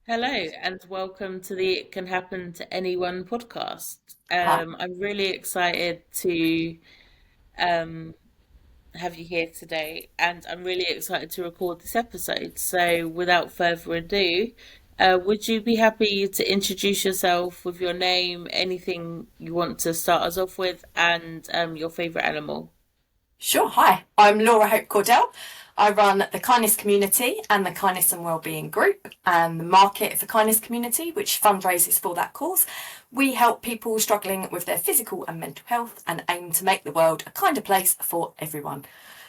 Hello and welcome to the It Can Happen to Anyone podcast. Hi. I'm really excited to um, have you here today, and I'm really excited to record this episode. So, without further ado, would you be happy to introduce yourself with your name, anything you want to start us off with, and your favorite animal? Sure. Hi. I'm Laura Hope Cordell. I run the Kindness Community and the Kindness and Wellbeing Group and the Market for Kindness Community, which fundraises for that cause. We help people struggling with their physical and mental health and aim to make the world a kinder place for everyone.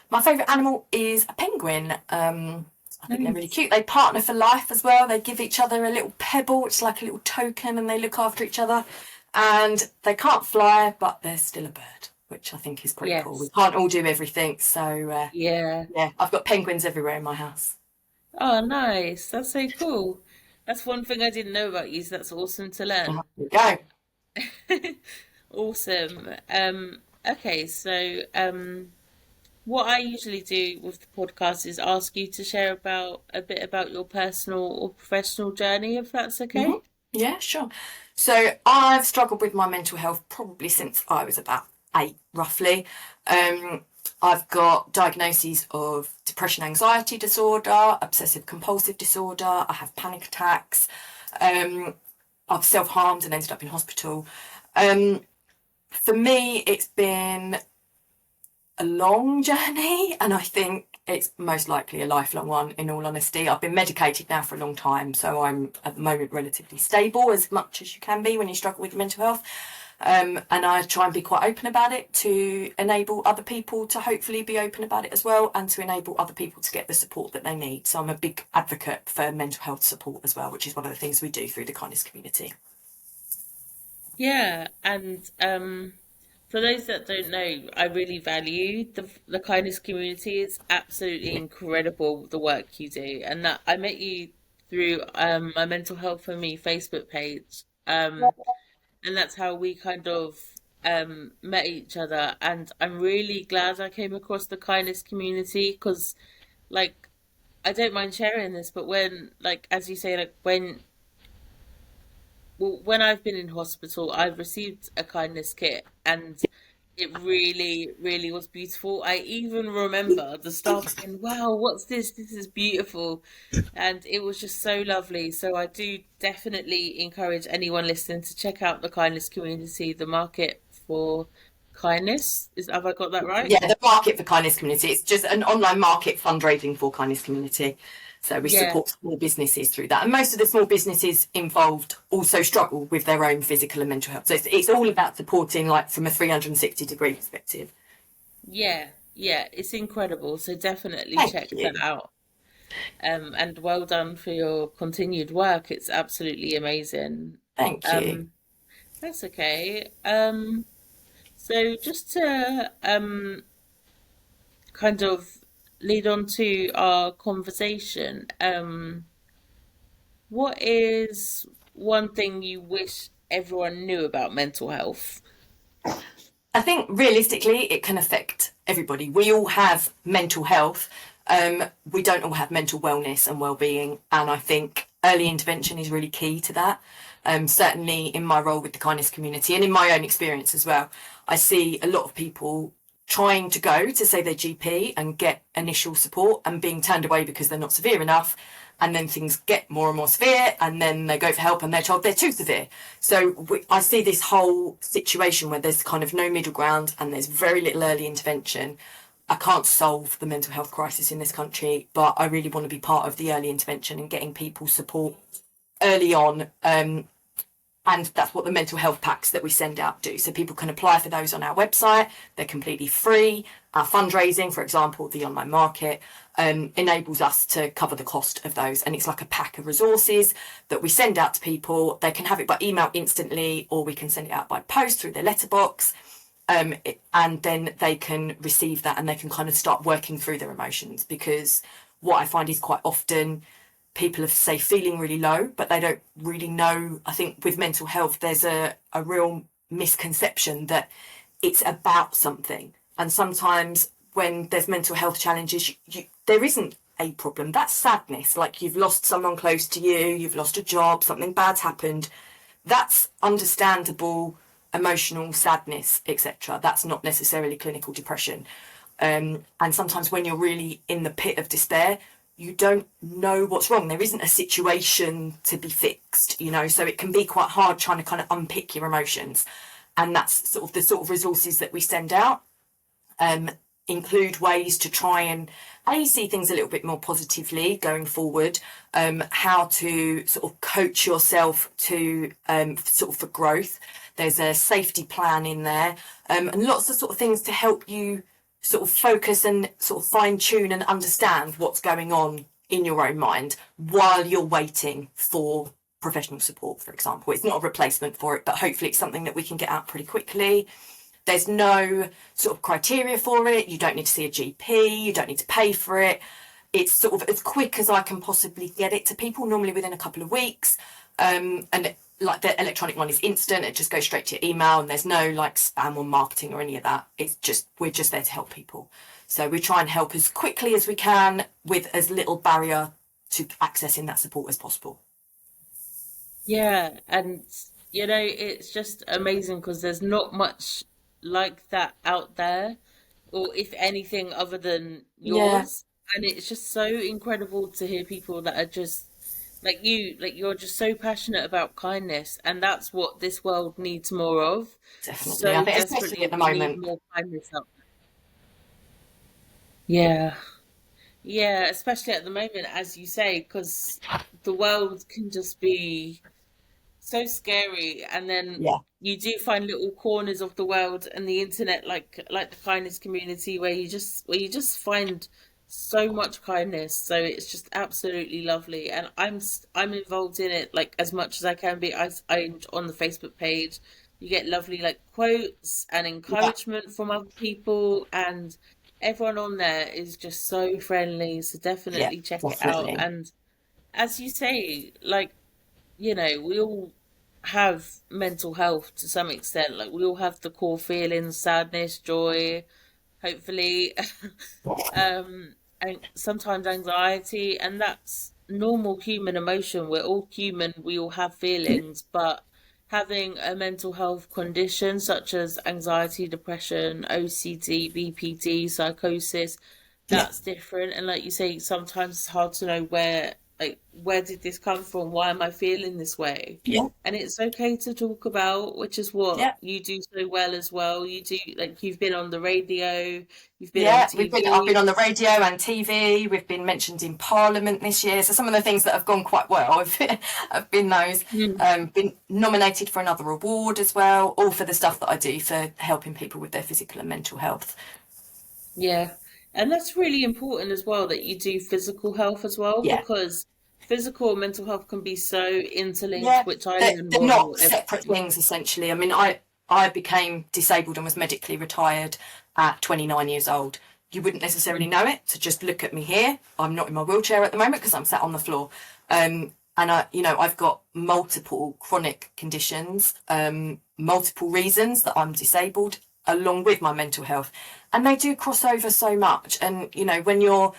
My favourite animal is a penguin. I think they're really Nice. cute. They partner for life as well. They give each other a little pebble, it's like a little token, and they look after each other. And they can't fly, but they're still a bird, which I think is pretty cool. We Yes. can't all do everything, so Yeah. yeah, I've got penguins everywhere in my house. Oh, nice. That's so cool. That's one thing I didn't know about you, so that's awesome to There learn. we go. Awesome. Okay, so what I usually do with the podcast is ask you to share about a bit about your personal or professional journey, if that's Hmm. okay. Yeah, sure. So I've struggled with my mental health probably since I was about 8, roughly. Um, I've got diagnoses of depression, anxiety disorder, obsessive compulsive disorder. I have panic attacks. Um, I've self-harmed and ended up in hospital. Um, for me, it's been a long journey, and I think it's most likely a lifelong one, in all honesty. I've been medicated now for a long time, so I'm at the moment relatively stable, as much as you can be when you struggle with mental health. And I try and be quite open about it to enable other people to hopefully be open about it as well, and to enable other people to get the support that they need. So I'm a big advocate for mental health support as well, which is one of the things we do through the kindness community. Yeah, and for those that don't know, I really value the kindness community. It's absolutely incredible the work you do, and that I met you through my mental health for me Facebook page. And that's how we kind of met each other. And I'm really glad I came across the kindness community because, like, I don't mind sharing this, but when, like, as you say, like, when I've been in hospital, I've received a kindness kit and it really, really was beautiful. I even remember the staff saying, "Wow, what's this? This is beautiful." And it was just so lovely. So I do definitely encourage anyone listening to check out the kindness community, the market for kindness. Have I got that right? Yeah, the Market for Kindness Community. It's just an online market fundraising for kindness community. So we Yeah. support small businesses through that. And most of the small businesses involved also struggle with their own physical and mental health. So it's all about supporting, like, from a 360-degree perspective. Yeah. Yeah. It's incredible. So definitely Thank check that you. out. And well done for your continued work. It's absolutely amazing. Thank you. Um, that's okay. So just to kind of lead on to our conversation, what is one thing you wish everyone knew about mental health? I think realistically, it can affect everybody. We all have mental health. We don't all have mental wellness and well-being, and I think early intervention is really key to that. Certainly, in my role with the kindness community and in my own experience as well, I see a lot of people trying to go to, say, their GP and get initial support and being turned away because they're not severe enough, and then things get more and more severe, and then they go for help and they're told they're too severe. So I see this whole situation where there's kind of no middle ground and there's very little early intervention. I can't solve the mental health crisis in this country, but I really want to be part of the early intervention and getting people support early on. And that's what the mental health packs that we send out do. So people can apply for those on our website. They're completely free. Our fundraising, for example, the online market, enables us to cover the cost of those. And it's like a pack of resources that we send out to people. They can have it by email instantly, or we can send it out by post through their letterbox. And then they can receive that and they can kind of start working through their emotions. Because what I find is quite often people are, say, feeling really low, but they don't really know. I think with mental health, there's a real misconception that it's about something. And sometimes when there's mental health challenges, there isn't. a problem. That's sadness, like you've lost someone close to you, you've lost a job, something bad's happened. That's understandable emotional sadness, etc. That's not necessarily clinical depression. And sometimes when you're really in the pit of despair, you don't know what's wrong. There isn't a situation to be fixed, you know, so it can be quite hard trying to kind of unpick your emotions. And that's sort of the sort of resources that we send out, include ways to try and see things a little bit more positively going forward, how to sort of coach yourself to sort of for growth. There's a safety plan in there, and lots of sort of things to help you sort of focus and sort of fine tune and understand what's going on in your own mind while you're waiting for professional support, for example. It's not a replacement for it, but hopefully it's something that we can get out pretty quickly. There's no sort of criteria for it. You don't need to see a GP. You don't need to pay for it. It's sort of as quick as I can possibly get it to people, normally within a couple of weeks. And like the electronic one is instant. It just goes straight to your email, and there's no like spam or marketing or any of that. It's just, we're just there to help people. So we try and help as quickly as we can with as little barrier to accessing that support as possible. Yeah, and it's just amazing because there's not much like that out there, or if anything other than Yeah, yours. And it's just so incredible to hear people that are just like you're just so passionate about kindness, and that's what this world needs more of. definitely. I So think especially at desperately the we need moment. more kindness out there. Yeah. Yeah, especially at the moment, as you say, because the world can just be so scary, and then Yeah, you do find little corners of the world and the internet, like the kindness community, where you just find so much kindness. So it's just absolutely lovely, and I'm involved in it like as much as I can be. I on the Facebook page, you get lovely like quotes and yeah, encouragement from other people, and everyone on there is just so friendly. So yeah, definitely check it out. definitely. And as you say, like we all have mental health to some extent. Like we all have the core feelings, sadness, joy, hopefully, and sometimes anxiety, and that's normal human emotion. We're all human, we all have feelings, but having a mental health condition such as anxiety, depression, OCD, BPD, psychosis, Yeah, that's different. And like you say, sometimes it's hard to know where did this come from? Why am I feeling this way? yeah, And it's okay to talk about, which is what yeah. you do so well as well. You do, like, you've been on the radio, you've been on Yeah, I've been TV. on the radio and TV. We've been mentioned in Parliament this year. So some of the things that have gone quite well have been those. Mm. Been nominated for another award as well, all for the stuff that I do for helping people with their physical and mental health. Yeah. And that's really important as well that you do physical health as well, Yeah, because physical and mental health can be so interlinked, yeah. which I They're, learn they're more and not more every separate day. things essentially. I mean, I became disabled and was medically retired at 29 years old. You wouldn't necessarily Mm. know it to just look at me here. I'm not in my wheelchair at the moment because I'm sat on the floor. And I've got multiple chronic conditions, multiple reasons that I'm disabled, along with my mental health, and they do cross over so much. And when you're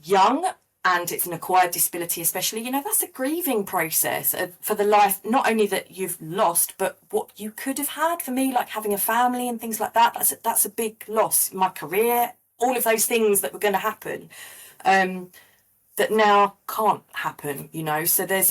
young and it's an acquired disability, especially, that's a grieving process for the life not only that you've lost, but what you could have had. For me, like having a family and things like that, that's a big loss. My career, all of those things that were going to happen. That now can't happen, so there's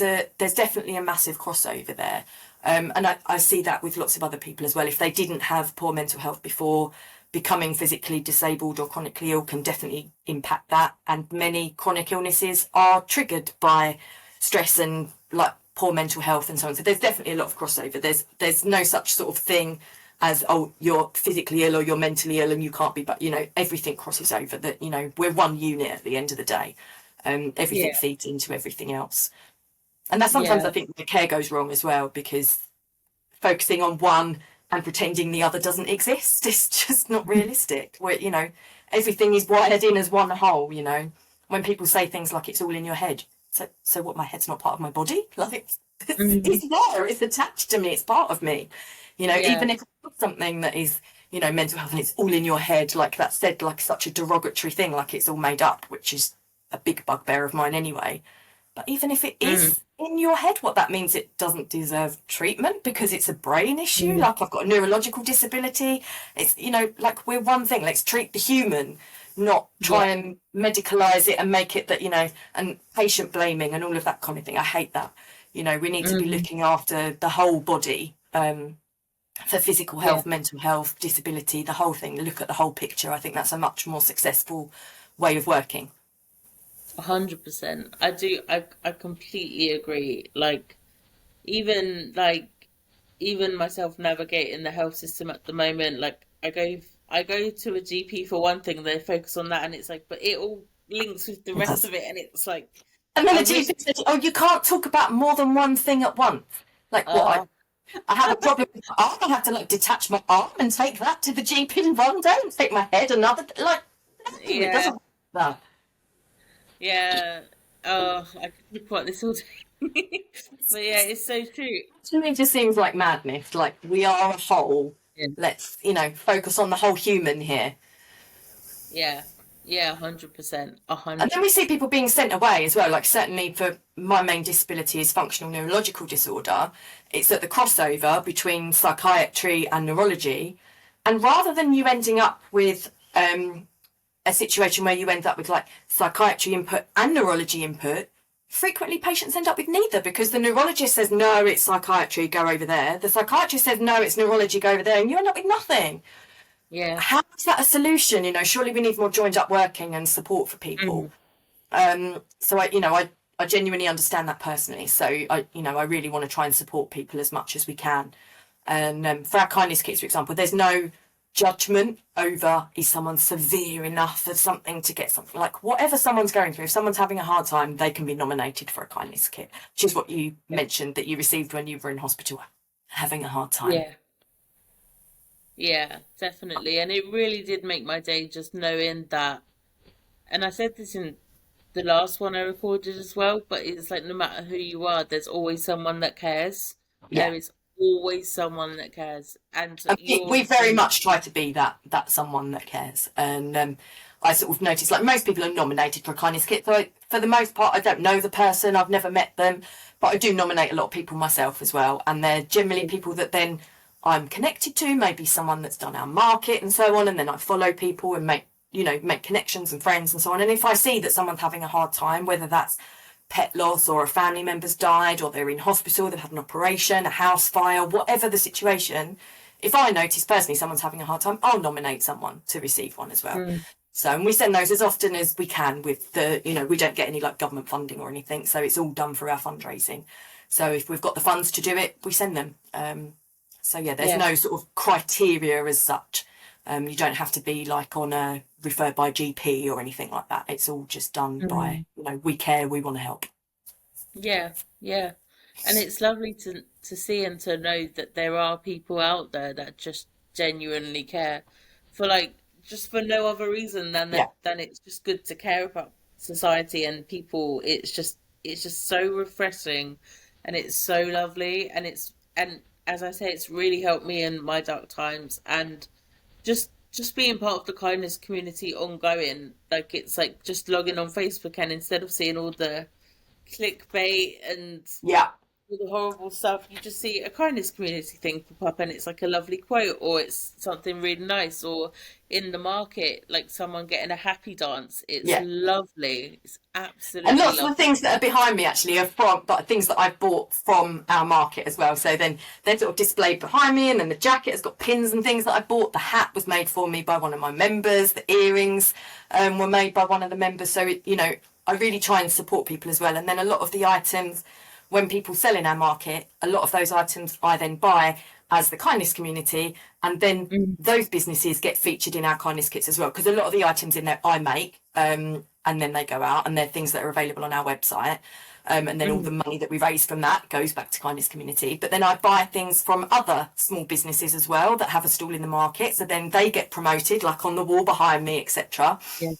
definitely a massive crossover there. And I see that with lots of other people as well. If they didn't have poor mental health before, becoming physically disabled or chronically ill can definitely impact that. And many chronic illnesses are triggered by stress and like poor mental health and so on. So there's definitely a lot of crossover. There's no such sort of thing as, oh, you're physically ill or you're mentally ill and you can't be, but everything crosses over. That we're one unit at the end of the day. Everything Yeah, feeds into everything else. And that's sometimes I yeah, think the care goes wrong as well, because focusing on one and pretending the other doesn't exist is just not realistic. Where, everything is wired in as one whole, When people say things like it's all in your head, so what, my head's not part of my body? Like mm, it's there, it's attached to me, it's part of me. yeah, Even if it's something that is, mental health and it's all in your head, like that's said like such a derogatory thing, like it's all made up, which is a big bugbear of mine anyway. But even if it Mm, is in your head, what that means, it doesn't deserve treatment because it's a brain issue. mm, Like I've got a neurological disability. It's, like we're one thing. Let's treat the human, not yeah. try and medicalise it and make it that, and patient blaming and all of that kind of thing. I hate that. We need to be Mm, looking after the whole body, for physical yeah. health, mental health, disability, the whole thing. Look at the whole picture. I think that's a much more successful way of working. 100%. I do. I completely agree. Like even myself navigating the health system at the moment. Like I go to a GP for one thing. They focus on that, and it's like, but it all links with the It rest does. of it, and it's like And then I the wish. GP said, "Oh, you can't talk about more than one thing at once." Like what? Uh, I have a problem with my arm. I have to like detach my arm and take that to the GP one day and take my head another. Like no, it yeah, doesn't. That. yeah. Oh, I could talk about this all day. But yeah, it's so true. To me, it just seems like madness. Like we are a whole. Yeah, Let's focus on the whole human here. yeah, yeah. 100%. a And then hundred. we see people being sent away as well. Like certainly for my main disability is functional neurological disorder. It's at the crossover between psychiatry and neurology. And rather than you ending up with a situation where you end up with like psychiatry input and neurology input, frequently patients end up with neither because the neurologist says, no, it's psychiatry, go over there. The psychiatrist says, no, it's neurology, go over there. And you end up with nothing. Yeah. How is that a solution? Surely we need more joined up working and support for people. Mm, So I genuinely understand that personally. So I really want to try and support people as much as we can. And for our kindness kits, for example, there's no judgment over is someone severe enough for something to get something, like whatever someone's going through. If someone's having a hard time, they can be nominated for a kindness kit, which is what you yeah. mentioned that you received when you were in hospital having a hard time. Yeah. Yeah, definitely. And it really did make my day just knowing that. And I said this in the last one I recorded as well, but it's like no matter who you are, there's always someone that cares. Yeah. There is always someone that cares. And And we you're very much try to be that someone that cares. And I sort of noticed, like most people are nominated for a kindness kit. So for the most part, I don't know the person, I've never met them, but I do nominate a lot of people myself as well. And they're generally people that then I'm connected to, maybe someone that's done our market and so on. And then I follow people and make connections and friends and so on. And if I see that someone's having a hard time, whether that's pet loss or a family member's died or they're in hospital, they've had an operation, a house fire, whatever the situation, if I notice personally someone's having a hard time, I'll nominate someone to receive one as well. mm, So, and we send those as often as we can with we don't get any like government funding or anything. So it's all done through our fundraising. So if we've got the funds to do it, we send them. So yeah, there's yeah. no sort of criteria as such. You don't have to be like on a referred by GP or anything like that. It's all just done by, Mm, we care, we want to help. yeah, yeah. And it's lovely to see and to know that there are people out there that just genuinely care for like just for no other reason than Yeah. that it's just good to care about society and people. It's just so refreshing and it's so lovely and as I say, it's really helped me in my dark times and just being part of the kindness community ongoing, like it's like just logging on Facebook and instead of seeing all the clickbait and Yeah. all the horrible stuff, you just see a kindness community thing pop up and it's like a lovely quote or it's something really nice or in the market, like someone getting a happy dance. It's Yeah. lovely. It's And absolutely lots of the lovely. things that are behind me actually are from but things that I've bought from our market as well. So then they're sort of displayed behind me, and then the jacket has got pins and things that I bought. The hat was made for me by one of my members. The earrings were made by one of the members. So I really try and support people as well. And then a lot of the items, when people sell in our market, a lot of those items I then buy as the kindness community, and then Mm, those businesses get featured in our kindness kits as well, because a lot of the items in there I make, and then they go out and they're things that are available on our website, and then all the mm, money that we raise from that goes back to kindness community. But then I buy things from other small businesses as well that have a stall in the market, so then they get promoted, like on the wall behind me, etc. yeah.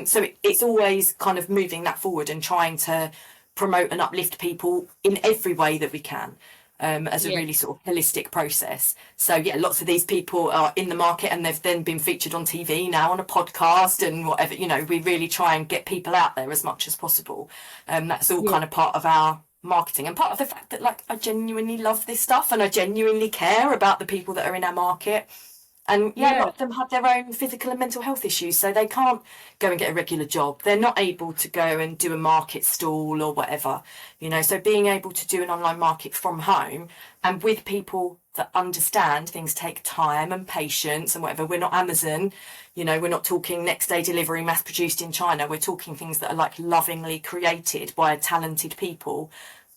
So it's always kind of moving that forward and trying to promote and uplift people in every way that we can. as a Yeah. really sort of holistic process. So yeah, lots of these people are in the market and they've then been featured on TV now on a podcast and whatever, we really try and get people out there as much as possible. That's all Yeah. kind of part of our marketing and part of the fact that like I genuinely love this stuff and I genuinely care about the people that are in our market. And yeah, a lot Yeah. of them have their own physical and mental health issues, so they can't go and get a regular job. They're not able to go and do a market stall or whatever, So being able to do an online market from home and with people that understand things take time and patience and whatever. We're not Amazon, we're not talking next day delivery mass produced in China. We're talking things that are like lovingly created by talented people.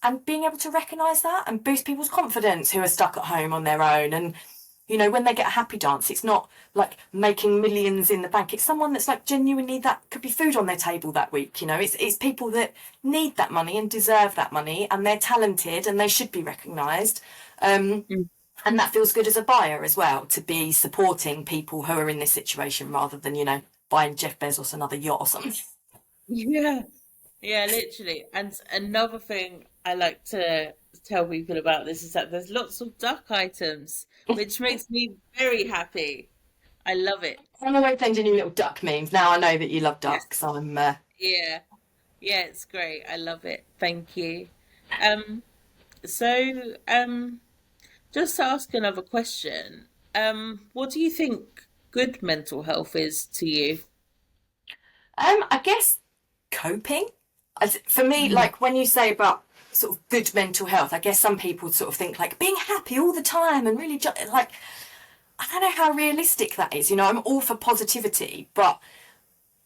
And being able to recognise that and boost people's confidence who are stuck at home on their own. And when they get a happy dance, it's not like making millions in the bank. It's someone that's like genuinely that could be food on their table that week. It's people that need that money and deserve that money, and they're talented and they should be recognised. Mm. And that feels good as a buyer as well, to be supporting people who are in this situation rather than buying Jeff Bezos another yacht or something. Yeah. Yeah, literally. And another thing I like to tell people about this is that there's lots of duck items, which makes me very happy. I love it. I'm always sending you little duck memes. Now I know that you love ducks. Yes. I'm Yeah. Yeah, it's great. I love it. Thank you. Um, so just to ask another question, what do you think good mental health is to you? I guess coping. For me, Mm. like when you say about sort of good mental health, I guess some people sort of think like being happy all the time and really like I don't know how realistic that is. I'm all for positivity, but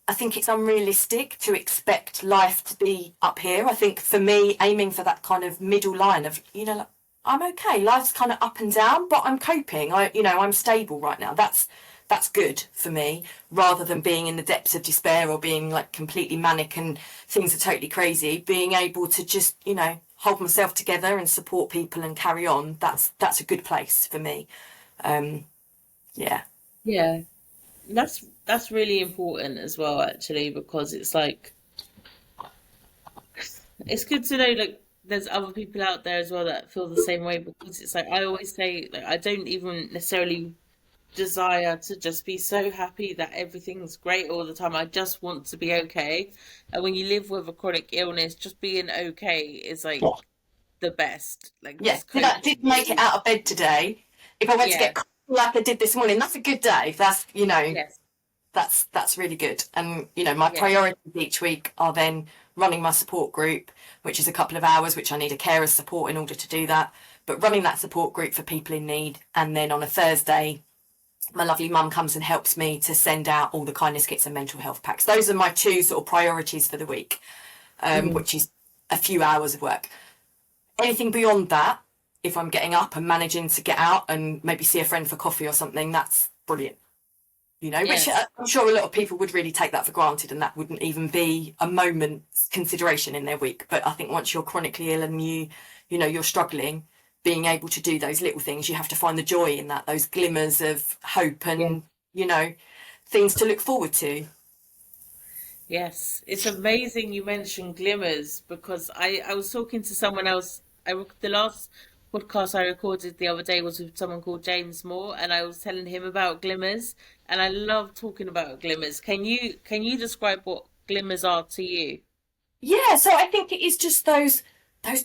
I think it's unrealistic to expect life to be up here. I think for me, aiming for that kind of middle line of, like, I'm okay. Life's kind of up and down, but I'm coping. I'm stable right now. That's good for me, rather than being in the depths of despair or being like completely manic and things are totally crazy. Being able to just, hold myself together and support people and carry on. That's a good place for me. Um, yeah. Yeah, that's really important as well, actually, because it's like it's good to know like there's other people out there as well that feel the same way because it's like I always say like I don't even necessarily desire to just be so happy that everything's great all the time. I just want to be okay. And when you live with a chronic illness, just being okay is like the best. Like Yeah. just Did coping make it is out of bed today. If I went to yeah, get coffee like I did this morning, that's a good day. yes, That's really good. And my yeah, priorities each week are then running my support group, which is a couple of hours, which I need a carer's support in order to do that. But running that support group for people in need, and then on a Thursday, my lovely mum comes and helps me to send out all the kindness kits and mental health packs. Those are my two sort of priorities for the week, mhm, which is a few hours of work. Anything beyond that, if I'm getting up and managing to get out and maybe see a friend for coffee or something, that's brilliant. Which yes, I'm sure a lot of people would really take that for granted, and that wouldn't even be a moment's consideration in their week. But I think once you're chronically ill and you're struggling, being able to do those little things, you have to find the joy in that, those glimmers of hope yes, and, things to look forward to. yes. It's amazing you mentioned glimmers because I was talking to someone else. The last podcast I recorded the other day was with someone called James Moore, and I was telling him about glimmers, and I love talking about glimmers. Can you describe what glimmers are to you? Yeah, so I think it is just those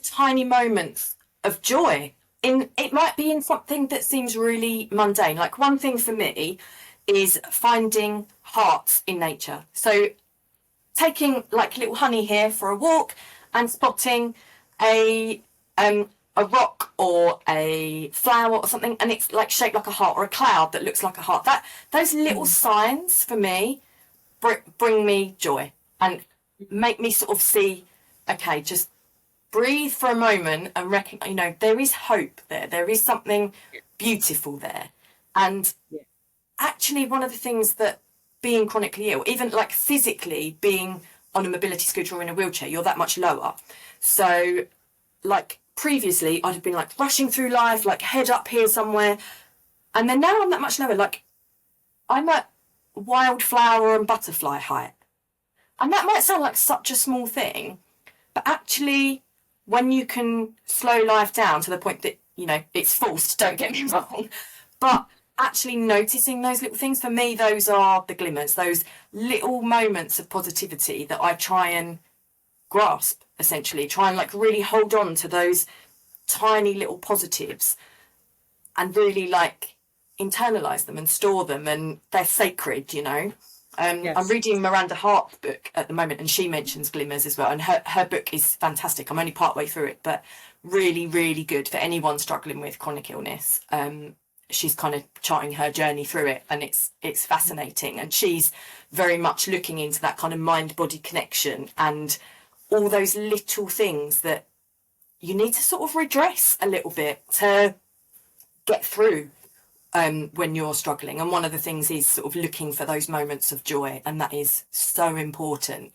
tiny moments of joy. It might be in something that seems really mundane. Like one thing for me is finding hearts in nature. So taking like little honey here for a walk and spotting a a rock or a flower or something, and it's like shaped like a heart, or a cloud that looks like a heart. That those little Mm. signs for me bring me joy and make me sort of see, okay, just breathe for a moment and recognize, there is hope there. There is something beautiful there. And Yeah. actually, one of the things that being chronically ill, even like physically being on a mobility scooter or in a wheelchair, you're that much lower. So, like previously, I'd have been like rushing through life, like head up here somewhere. And then now I'm that much lower. Like I'm at wildflower and butterfly height. And that might sound like such a small thing, but actually, when you can slow life down to the point that, you know, it's forced, don't get me wrong, but actually noticing those little things, for me, those are the glimmers, those little moments of positivity that I try and grasp, essentially, try and like really hold on to those tiny little positives and really like internalize them and store them, and they're sacred, you know. I'm Yes. reading Miranda Hart's book at the moment, and she mentions glimmers as well. And her book is fantastic. I'm only part way through it, but really, really good for anyone struggling with chronic illness. She's kind of charting her journey through it, and it's fascinating. And she's very much looking into that kind of mind body connection and all those little things that you need to sort of redress a little bit to get through when you're struggling. And one of the things is sort of looking for those moments of joy, and that is so important.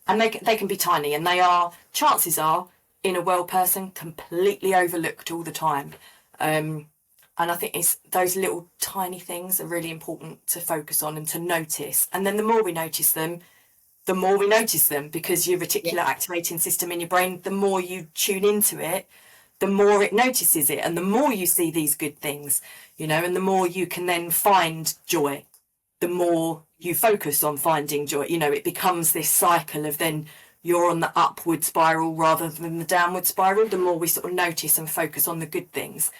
And they can be tiny, and they are, chances are, in a well person, completely overlooked all the time. And I think it's those little tiny things are really important to focus on and to notice. And then the more we notice them, the more we notice them, because your Yeah. reticular activating system in your brain, the more you tune into it, the more it notices it, and the more you see these good things, you know, and the more you can then find joy, the more you focus on finding joy. You know, it becomes this cycle of then you're on the upward spiral rather than the downward spiral, the more we sort of notice and focus on the good things.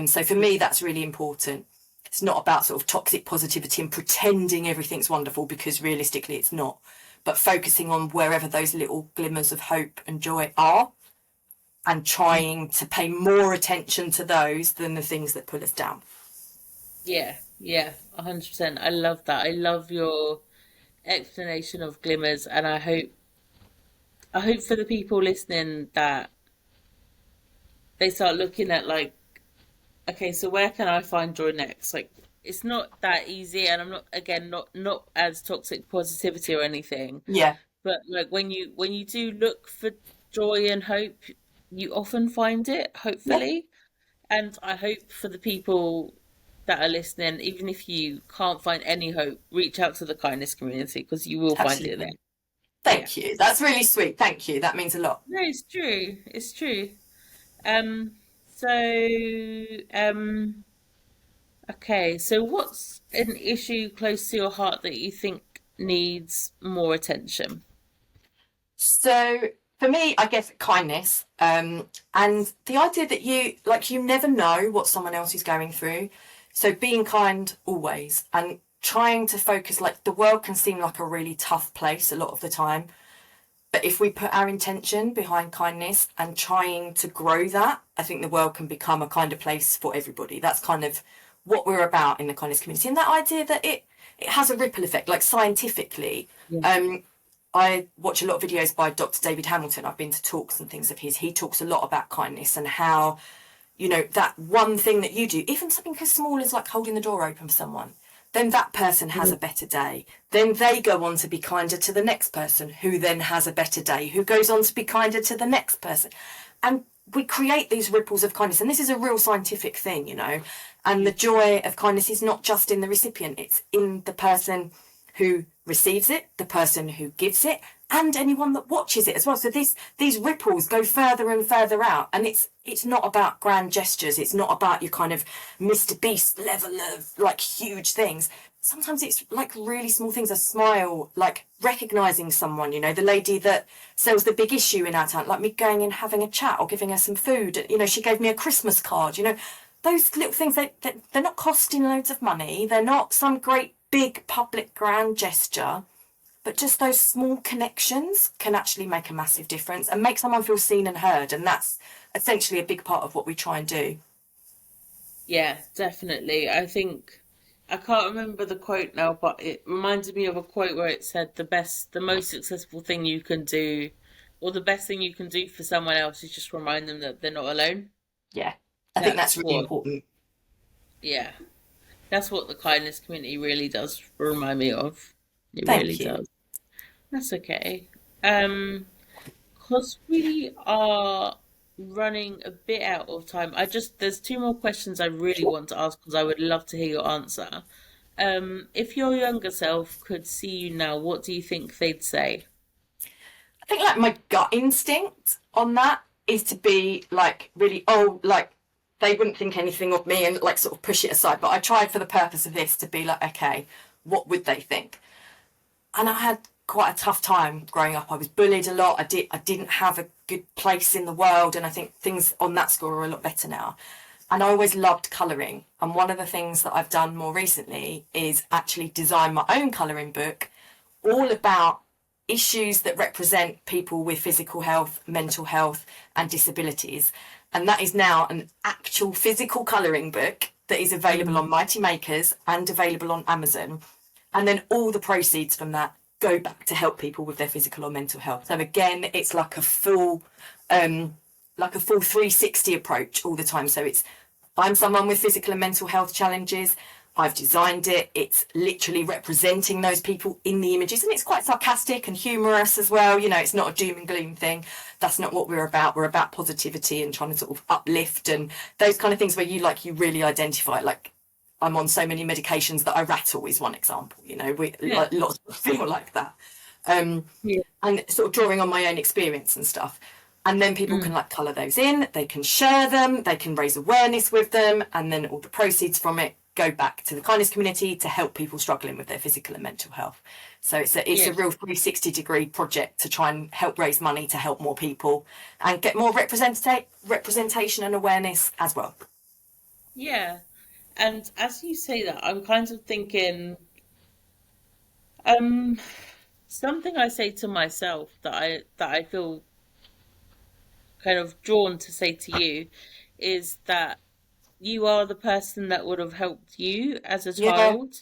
So for me, that's really important. It's not about sort of toxic positivity and pretending everything's wonderful, because realistically it's not, but focusing on wherever those little glimmers of hope and joy are, and trying to pay more attention to those than the things that pull us down. Yeah, yeah, 100%. I love that. I love your explanation of glimmers, and I hope for the people listening that they start looking at like, okay, so where can I find joy next? Like, it's not that easy, and I'm not, again, not as toxic positivity or anything, Yeah, but like when you do look for joy and hope, you often find it, yeah, hopefully. And I hope for the people that are listening, even if you can't find any hope, reach out to the kindness community because you will find it there. absolutely. Yeah. Thank you. That's really sweet. Thank you. That means a lot. No, it's true. It's true. Um, so, um, okay, so what's an issue close to your heart that you think needs more attention? So for me, I guess kindness, and the idea that you never know what someone else is going through. So being kind always, and trying to focus, like the world can seem like a really tough place a lot of the time. But if we put our intention behind kindness and trying to grow that, I think the world can become a kind of place for everybody. That's kind of what we're about in the kindness community. And that idea that it has a ripple effect, like scientifically. Yeah. I watch a lot of videos by Dr. David Hamilton. I've been to talks and things of his. He talks a lot about kindness and how, you know, that one thing that you do, even something as small as like holding the door open for someone, then that person has a better day. Then they go on to be kinder to the next person, who then has a better day, who goes on to be kinder to the next person. And we create these ripples of kindness. And this is a real scientific thing, you know. And the joy of kindness is not just in the recipient, it's in the person who receives it, the person who gives it, and anyone that watches it as well. So these ripples go further and further out, and it's not about grand gestures. It's not about your kind of Mr. Beast level of like huge things. Sometimes it's like really small things, a smile, like recognizing someone, you know, the lady that sells the big issue in our town, like me going and having a chat or giving her some food. You know, she gave me a Christmas card, you know, those little things, they're not costing loads of money. They're not some great big public grand gesture, but just those small connections can actually make a massive difference and make someone feel seen and heard. And that's essentially a big part of what we try and do. Yeah, definitely. I think I can't remember the quote now, but it reminded me of a quote where it said the most successful thing you can do, or the best thing you can do for someone else is just remind them that they're not alone. Yeah, I think that's That's really what, important. yeah, that's what the kindness community really does remind me of. It really Thank you. does. That's okay. Um, because we are running a bit out of time, there's two more questions I really want to ask because I would love to hear your answer. If your younger self could see you now, what do you think they'd say? I think like my gut instinct on that is to be like really, like they wouldn't think anything of me and like sort of push it aside. But I tried for the purpose of this to be like, okay, what would they think? And I had quite a tough time growing up. I was bullied a lot. I didn't have a good place in the world, and I think things on that score are a lot better now. And I always loved colouring. And one of the things that I've done more recently is actually design my own colouring book, all about issues that represent people with physical health, mental health, and disabilities. And that is now an actual physical colouring book that is available Mm. on Mighty Makers and available on Amazon. And then all the proceeds from that go back to help people with their physical or mental health. So again, it's like a full 360 approach all the time. So it's, I'm someone with physical and mental health challenges. I've designed it. It's literally representing those people in the images, and it's quite sarcastic and humorous as well. You know, it's not a doom and gloom thing. That's not what we're about. We're about positivity and trying to sort of uplift and those kind of things where you really identify. Like, I'm on so many medications that I rattle is one example. You know, Yeah. lots of feel like that, um, Yeah. and sort of drawing on my own experience and stuff. And then people can Mm. like colour those in, they can share them, they can raise awareness with them, and then all the proceeds from it go back to the kindness community to help people struggling with their physical and mental health. So it's a Yeah. real 360-degree project to try and help raise money to help more people and get more representation and awareness as well. Yeah. And as you say that, I'm kind of thinking, um, something I say to myself that I feel kind of drawn to say to you is that you are the person that would have helped you as a Yeah, child,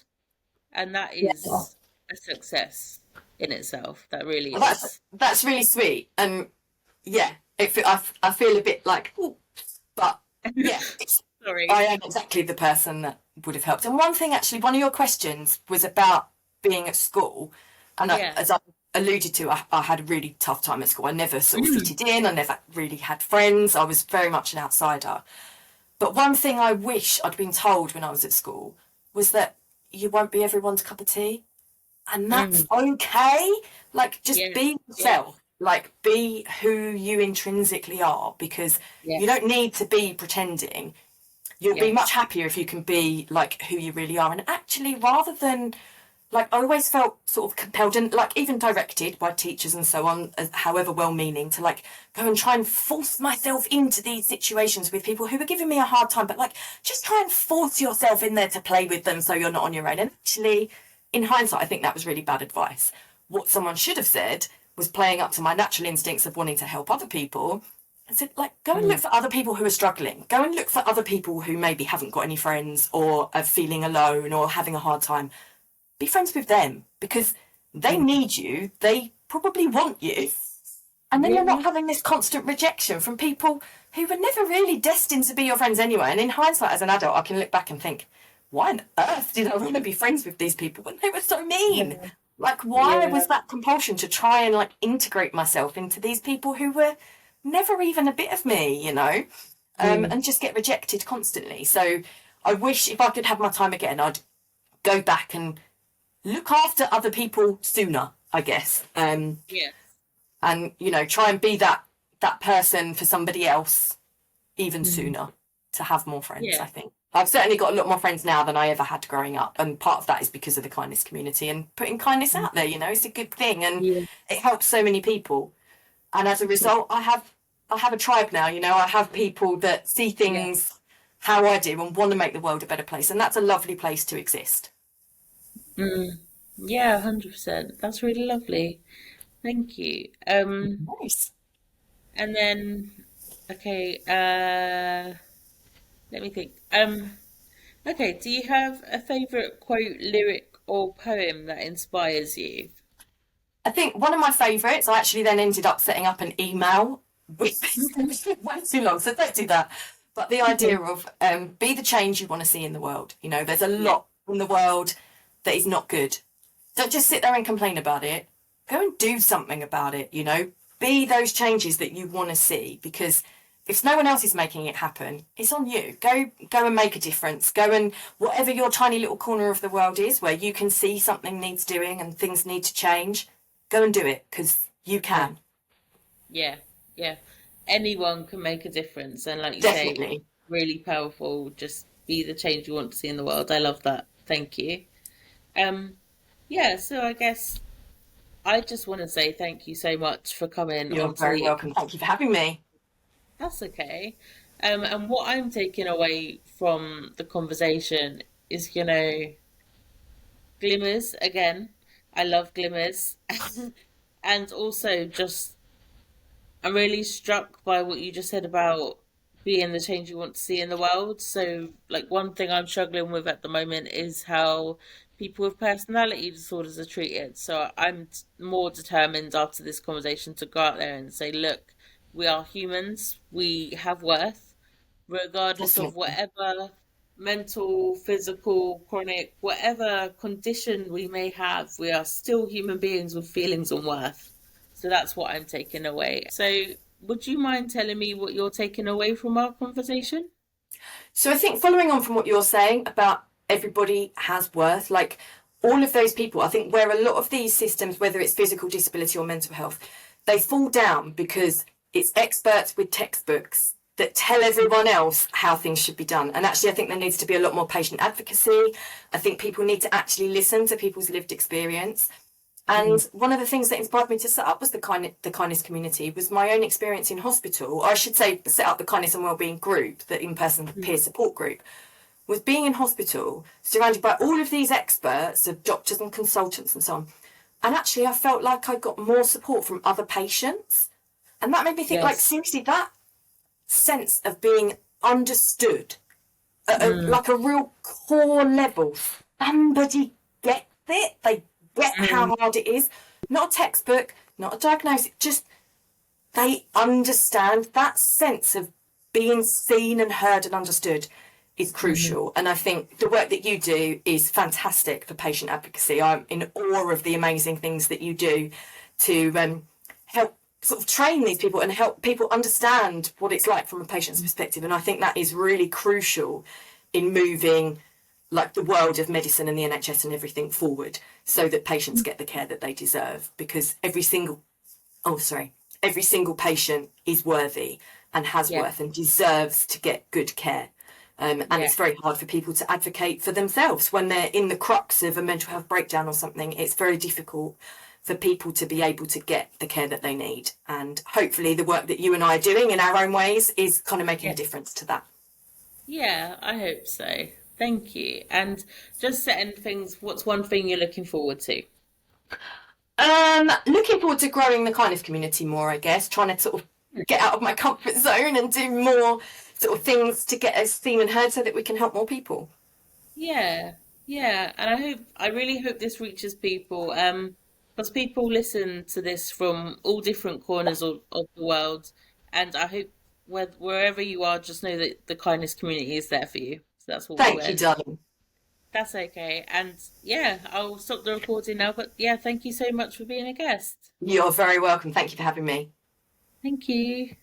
and that yeah. is a success in itself. That really Well, is. that's really sweet, and yeah, I feel a bit like, ooh, but yeah, I Sorry. am exactly the person that would have helped. And one thing, actually, one of your questions was about being at school. And Yeah. as I alluded to, I had a really tough time at school. I never sort of Mm. fitted in. I never really had friends. I was very much an outsider. But one thing I wish I'd been told when I was at school was that you won't be everyone's cup of tea. And that's Mm. okay. Like, just Yeah. be Yeah. yourself. Like, be who you intrinsically are, because you Yes. don't need to be pretending. You'll be much Yes. happier if you can be like who you really are. And actually, rather than like, I always felt sort of compelled and like even directed by teachers and so on, however well meaning, to like go and try and force myself into these situations with people who were giving me a hard time, but like just try and force yourself in there to play with them so you're not on your own. And actually, in hindsight, I think that was really bad advice. What someone should have said was playing up to my natural instincts of wanting to help other people and said, like, go and look Mm. for other people who are struggling. Go and look for other people who maybe haven't got any friends or are feeling alone or having a hard time. Be friends with them because they Mm. need you. They probably want you. And then you're not Yeah. having this constant rejection from people who were never really destined to be your friends anyway. And in hindsight, as an adult, I can look back and think, why on earth did I want to be friends with these people when they were so mean? Yeah. Like, why Yeah. was that compulsion to try and like integrate myself into these people who were never even a bit of me, you know, Mm. and just get rejected constantly? So I wish if I could have my time again, I'd go back and look after other people sooner, I guess, Yes. and you know, try and be that person for somebody else even Mm. sooner to have more friends. Yeah. I think I've certainly got a lot more friends now than I ever had growing up, and part of that is because of the kindness community and putting kindness Mm. out there. You know, it's a good thing, and Yeah. it helps so many people. And as a result, I have a tribe now. You know, I have people that see Yeah. things how I do and want to make the world a better place, and that's a lovely place to exist. Mm. Yeah, 100%. That's really lovely. Thank you. Nice. And then, okay, let me think. Okay, do you have a favorite quote, lyric, or poem that inspires you? I think one of my favourites, I actually then ended up setting up an email with Okay. way too long, so don't do that. But the idea Okay. of be the change you want to see in the world. You know, there's a Yeah. lot in the world that is not good. Don't just sit there and complain about it. Go and do something about it, you know. Be those changes that you want to see, because if no one else is making it happen, it's on you. Go and make a difference. Go and whatever your tiny little corner of the world is where you can see something needs doing and things need to change, go and do it because you Yeah. can. Yeah. Yeah. anyone can make a difference. And like you say, Definitely. really powerful. Just be the change you want to see in the world. I love that. Thank you. Um, yeah, so I guess I just want to say thank you so much for coming You're onto very the. welcome. Thank you for having me. That's okay. And what I'm taking away from the conversation is, glimmers again. I love glimmers. And also just I'm really struck by what you just said about being the change you want to see in the world. So, like, one thing I'm struggling with at the moment is how people with personality disorders are treated. So, more determined after this conversation to go out there and say, look, we are humans, we have worth, regardless of Definitely. whatever mental, physical, chronic, whatever condition we may have, we are still human beings with feelings and worth. So that's what I'm taking away. So, would you mind telling me what you're taking away from our conversation? So I think following on from what you're saying about everybody has worth, like all of those people, I think where a lot of these systems, whether it's physical disability or mental health, they fall down because it's experts with textbooks that tell everyone else how things should be done. And actually, I think there needs to be a lot more patient advocacy. I think people need to actually listen to people's lived experience. Mm, And one of the things that inspired me to set up was the kindness community was my own experience in hospital, or I should say set up the kindness and wellbeing group, the in-person peer mm, support group, was being in hospital surrounded by all of these experts of doctors and consultants and so on. And actually I felt like I got more support from other patients. And that made me think, like, yes. seriously, that sense of being understood at Mm, like a real core level. Somebody gets it. They get mm, how hard it is. Not a textbook, not a diagnosis, just they understand that sense of being seen and heard and understood is mm, crucial. And I think the work that you do is fantastic for patient advocacy. I'm in awe of the amazing things that you do to help sort of train these people and help people understand what it's like from a patient's perspective. And I think that is really crucial in moving like the world of medicine and the NHS and everything forward so that patients get the care that they deserve, because oh sorry every single patient is worthy and has yeah, worth and deserves to get good care. And yeah, it's very hard for people to advocate for themselves when they're in the crux of a mental health breakdown or something. It's very difficult for people to be able to get the care that they need. And hopefully, the work that you and I are doing in our own ways is kind of making a yeah. difference to that. Yeah, I hope so. Thank you. And just setting things, what's one thing you're looking forward to? Looking forward to growing the kindness community more, I guess, trying to sort of get out of my comfort zone and do more sort of things to get us seen and heard so that we can help more people. Yeah, yeah, and I really hope this reaches people, because people listen to this from all different corners of the world, and I hope wherever you are, just know that the kindness community is there for you. So that's all Thank you, we're, darling. that's okay. And yeah, I'll stop the recording now, but yeah, thank you so much for being a guest. You're very welcome. Thank you for having me. Thank you.